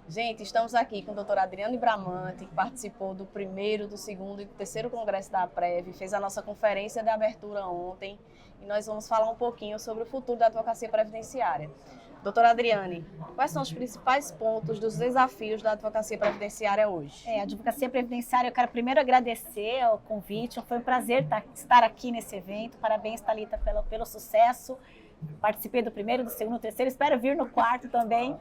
Gente, estamos aqui com o doutor Adriane Bramante, que participou do primeiro, do segundo e do terceiro congresso da APREV, fez a nossa conferência de abertura ontem e nós vamos falar um pouquinho sobre o futuro da advocacia previdenciária. Doutora Adriane, quais são os principais pontos dos desafios da advocacia previdenciária hoje? A advocacia previdenciária, eu quero primeiro agradecer o convite, foi um prazer estar aqui nesse evento, parabéns, Thalita, pelo sucesso, participei do primeiro, do segundo, do terceiro, espero vir no quarto também.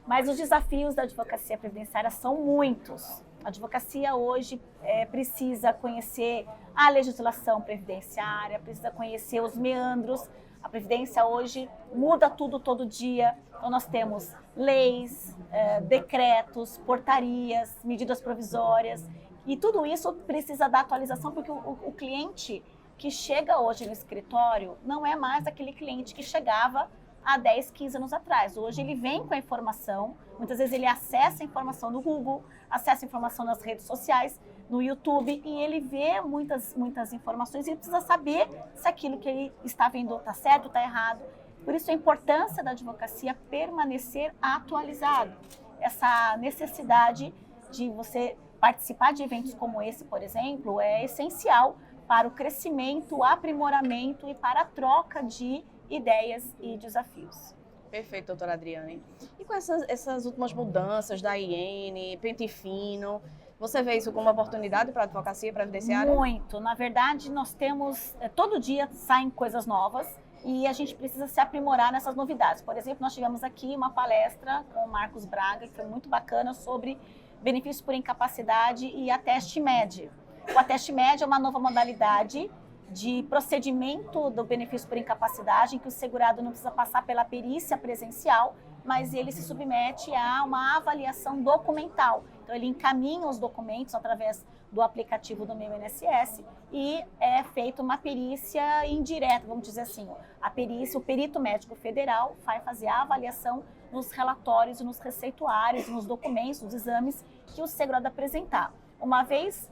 Mas os desafios da advocacia previdenciária são muitos. A advocacia hoje precisa conhecer a legislação previdenciária, precisa conhecer os meandros. A Previdência hoje muda tudo todo dia. Então nós temos leis, decretos, portarias, medidas provisórias. E tudo isso precisa da atualização porque o cliente que chega hoje no escritório não é mais aquele cliente que chegava há 10, 15 anos atrás. Hoje ele vem com a informação, muitas vezes ele acessa a informação no Google, acessa a informação nas redes sociais, no YouTube, e ele vê muitas informações e ele precisa saber se aquilo que ele está vendo está certo ou está errado. Por isso a importância da advocacia permanecer atualizado. Essa necessidade de você participar de eventos como esse, por exemplo, é essencial para o crescimento, o aprimoramento e para a troca de ideias e desafios. Perfeito, doutora Adriane. E com essas últimas mudanças da IN, Pente Fino, você vê isso como uma oportunidade para a advocacia previdenciária? Muito. Na verdade, nós temos, todo dia saem coisas novas e a gente precisa se aprimorar nessas novidades. Por exemplo, nós tivemos aqui uma palestra com o Marcos Braga, que foi muito bacana, sobre benefícios por incapacidade e ateste MED. O ateste MED é uma nova modalidade de procedimento do benefício por incapacidade, em que o segurado não precisa passar pela perícia presencial, mas ele se submete a uma avaliação documental. Então ele encaminha os documentos através do aplicativo do Meu INSS e é feita uma perícia indireta, vamos dizer assim. A perícia, o perito médico federal vai fazer a avaliação nos relatórios, nos receituários, nos documentos, nos exames que o segurado apresentar. Uma vez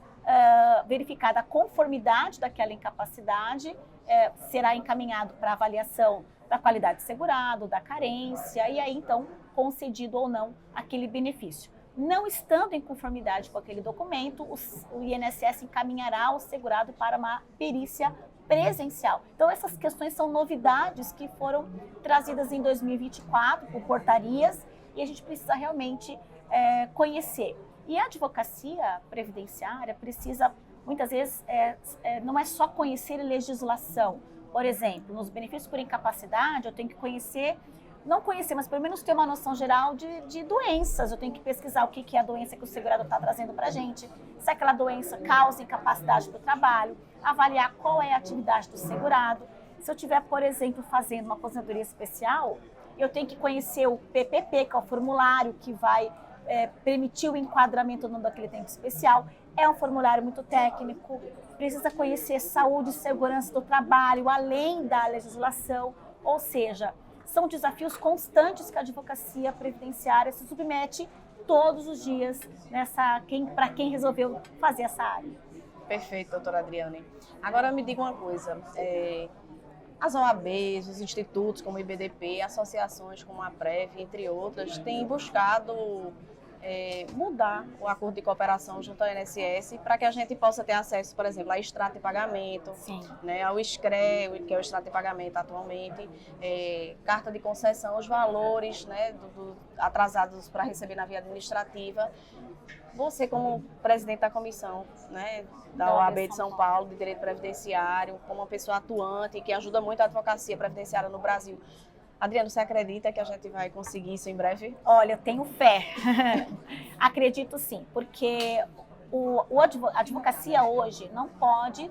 verificada a conformidade daquela incapacidade, será encaminhado para avaliação da qualidade de segurado, da carência, e aí então concedido ou não aquele benefício. Não estando em conformidade com aquele documento, o INSS encaminhará o segurado para uma perícia presencial. Então essas questões são novidades que foram trazidas em 2024 por portarias e a gente precisa realmente conhecer. E a advocacia previdenciária precisa, muitas vezes, não é só conhecer legislação. Por exemplo, nos benefícios por incapacidade, eu tenho que conhecer, não conhecer, mas pelo menos ter uma noção geral de doenças. Eu tenho que pesquisar o que é a doença que o segurado está trazendo para a gente, se aquela doença causa incapacidade do trabalho, avaliar qual é a atividade do segurado. Se eu estiver, por exemplo, fazendo uma aposentadoria especial, eu tenho que conhecer o PPP, que é o formulário que vai permitir o enquadramento no daquele tempo especial. É um formulário muito técnico, precisa conhecer saúde e segurança do trabalho, além da legislação, ou seja, são desafios constantes que a advocacia previdenciária se submete todos os dias para quem resolveu fazer essa área. Perfeito, doutora Adriane. Agora me diga uma coisa, as OABs, os institutos como o IBDP, associações como a APREV, entre outras, têm buscado mudar o acordo de cooperação junto ao INSS para que a gente possa ter acesso, por exemplo, a extrato de pagamento, né, ao SCRE, que é o extrato de pagamento atualmente, carta de concessão, os valores, né, atrasados para receber na via administrativa. Você, como presidente da comissão, né, da OAB de São Paulo, de Direito Previdenciário, como uma pessoa atuante que ajuda muito a advocacia previdenciária no Brasil, Adriano, você acredita que a gente vai conseguir isso em breve? Olha, eu tenho fé. Acredito sim, porque a advocacia hoje não pode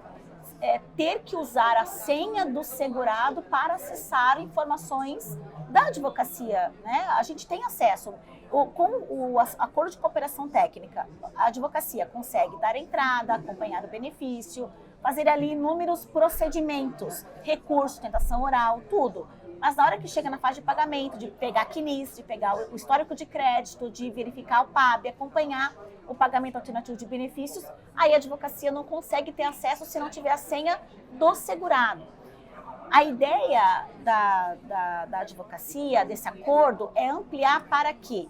ter que usar a senha do segurado para acessar informações da advocacia, né? A gente tem acesso. Com o acordo de cooperação técnica, a advocacia consegue dar entrada, acompanhar o benefício, fazer ali inúmeros procedimentos, recurso, tentação oral, tudo. Mas na hora que chega na fase de pagamento, de pegar a CNIS, de pegar o histórico de crédito, de verificar o PAB, acompanhar o pagamento alternativo de benefícios, aí a advocacia não consegue ter acesso se não tiver a senha do segurado. A ideia da advocacia, desse acordo, é ampliar para que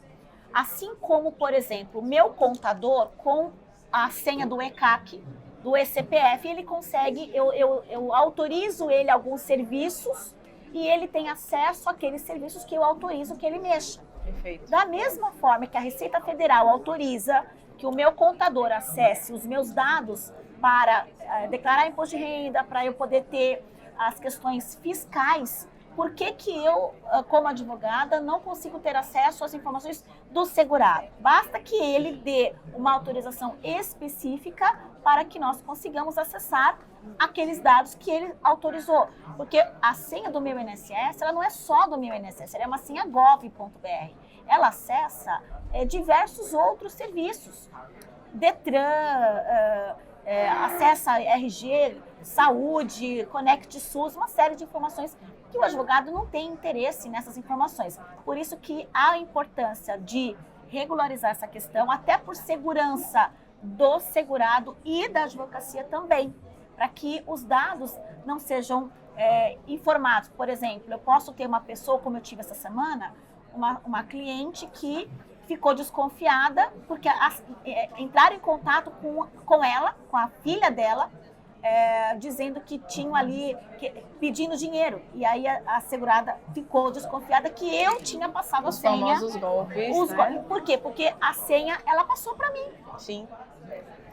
Assim como, por exemplo, o meu contador com a senha do ECAC, do ECPF, ele consegue, eu autorizo ele alguns serviços e ele tem acesso àqueles serviços que eu autorizo que ele mexa. Perfeito. Da mesma forma que a Receita Federal autoriza que o meu contador acesse os meus dados para declarar imposto de renda, para eu poder ter as questões fiscais, por que eu, como advogada, não consigo ter acesso às informações do segurado? Basta que ele dê uma autorização específica para que nós consigamos acessar aqueles dados que ele autorizou. Porque a senha do meu INSS, ela não é só do meu INSS, ela é uma senha gov.br. Ela acessa diversos outros serviços. Detran, acessa RG, saúde, Conect SUS, uma série de informações que o advogado não tem interesse nessas informações. Por isso que há a importância de regularizar essa questão, até por segurança do segurado e da advocacia também, para que os dados não sejam informados. Por exemplo, eu posso ter uma pessoa, como eu tive essa semana, uma cliente que ficou desconfiada porque entraram em contato com ela, com a filha dela, dizendo que tinham ali, pedindo dinheiro. E aí a segurada ficou desconfiada que eu tinha passado a senha. Os famosos golpes, né? Por quê? Porque a senha, ela passou para mim. Sim.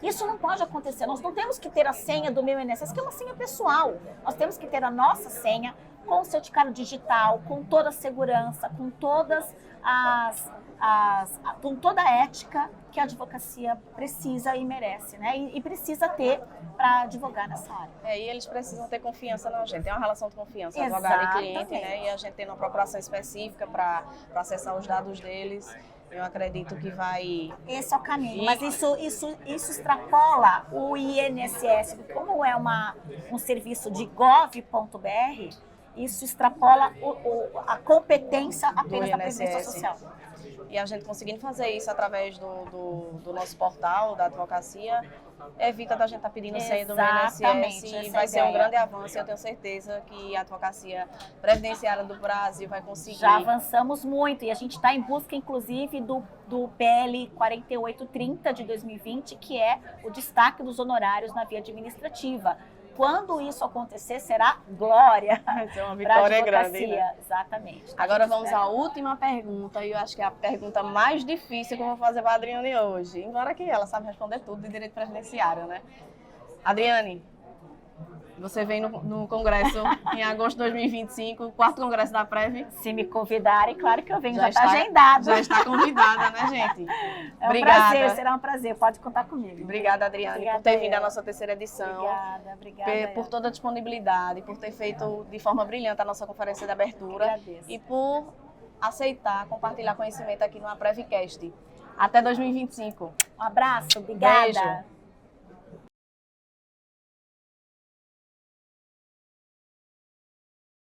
Isso não pode acontecer. Nós não temos que ter a senha do meu INSS, que é uma senha pessoal. Nós temos que ter a nossa senha com o certificado digital, com toda a segurança, com todas com toda a ética que a advocacia precisa e merece, né? E precisa ter para advogar nessa área. E eles precisam ter confiança na gente. Tem uma relação de confiança, advogado e cliente, né? E a gente tem uma procuração específica para acessar os dados deles. Eu acredito que vai... Esse é o caminho, mas isso extrapola o INSS. Como é um serviço de gov.br, isso extrapola a competência apenas da Previdência Social. E a gente conseguindo fazer isso através do nosso portal, da advocacia, evita da gente estar pedindo senha do INSS e vai ser um grande avanço. Eu tenho certeza que a advocacia previdenciária do Brasil vai conseguir. Já avançamos muito e a gente está em busca, inclusive, do PL 4830 de 2020, que é o destaque dos honorários na via administrativa. Quando isso acontecer, será glória. Vai ser uma vitória grande, né? Exatamente. Agora vamos à última pergunta, e eu acho que é a pergunta mais difícil que eu vou fazer para a Adriane hoje. Embora que ela sabe responder tudo de direito previdenciário, né? Adriane, você vem no congresso em agosto de 2025, o 4º congresso da Prev. Se me convidarem, claro que eu venho, já está agendado. Já está convidada, né, gente? Obrigada. Prazer, será um prazer, pode contar comigo. Obrigada, Adriane, por ter vindo à nossa 3ª edição. Obrigada. Por toda a disponibilidade, por ter feito de forma brilhante a nossa conferência de abertura. Agradeço. E por aceitar compartilhar conhecimento aqui no Aprevcast. Até 2025. Um abraço, obrigada. Beijo.